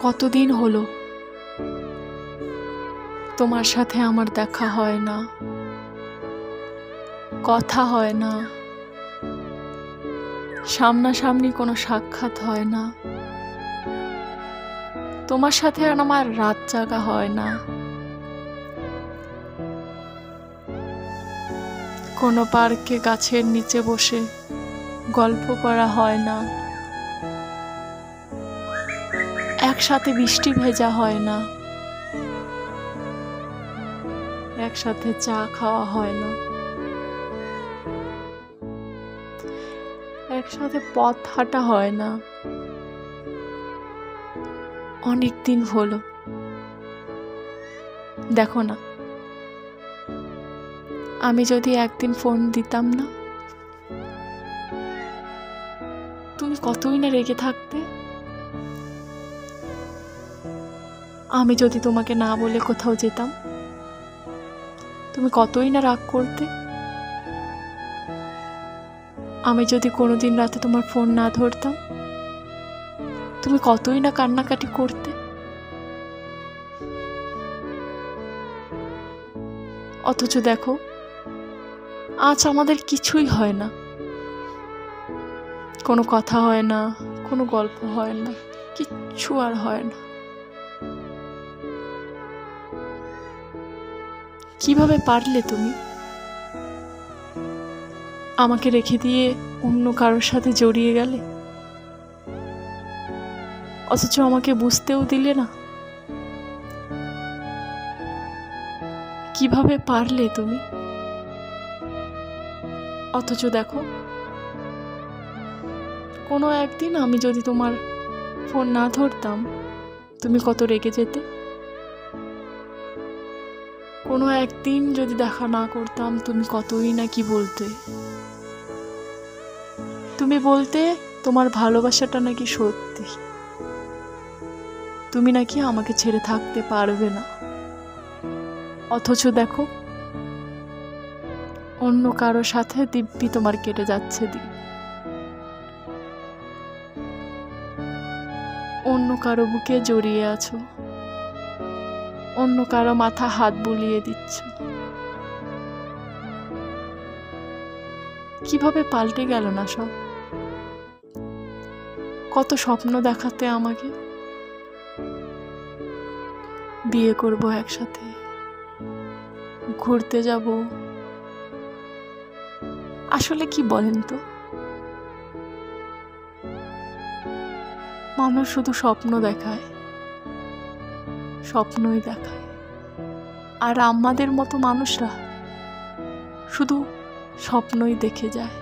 কতদিন হলো তোমার সাথে আমার দেখা হয় না, কথা হয় না, সামনাসামনি কোনো সাক্ষাৎ হয় না। তোমার সাথে আর আমার রাত জাগা হয় না, কোনো পার্কে গাছের নিচে বসে গল্প করা হয় না, একসাথে বৃষ্টি ভেজা হয় না, একসাথে চা খাওয়া হয় না, একসাথে পথ হাঁটা হয় না। অনেক দিন হলো। দেখো না, আমি যদি একদিন ফোন দিতাম না, তুমি কতই না রেগে থাকতে। আমি যদি তোমাকে না বলে কোথাও যেতাম, তুমি কতই না রাগ করতে। আমি যদি কোনোদিন রাতে তোমার ফোন না ধরতাম, তুমি কতই না কান্নাকাটি করতে। অথচ দেখো, আজ আমাদের কিছুই হয় না, কোনো কথা হয় না, কোনো গল্প হয় না, কিচ্ছু আর হয় না। কিভাবে পারলে তুমি আমাকে রেখে দিয়ে অন্য কারোর সাথে জড়িয়ে গেলে, অথচ আমাকে বুঝতেও দিলে না? কিভাবে পারলে তুমি? অথচ দেখো, কোনো একদিন আমি যদি তোমার ফোন না ধরতাম, তুমি কত রেগে যেতে। কোনো একদিন যদি দেখা না করতাম, তুমি কতই না কি বলতে। তুমি বলতে তোমার ভালোবাসাটা নাকি সত্যি, তুমি নাকি আমাকে ছেড়ে থাকতে পারবে না। অথচ দেখো, অন্য কারো সাথে দিব্যি তোমার কেটে যাচ্ছে দিন। অন্য কারো বুকে জড়িয়ে আছো, অন্য কারো মাথা হাত বুলিয়ে দিচ্ছ। কিভাবে পাল্টে গেল না সব? কত স্বপ্ন দেখাতে আমাকে, বিয়ে করব একসাথে, ঘুরতে যাব। আসলে কি বলেন তো, মানুষ শুধু স্বপ্ন দেখায়, স্বপ্নই দেখায়, আর আমাদের মতো মানুষরা শুধু স্বপ্নই দেখে যায়।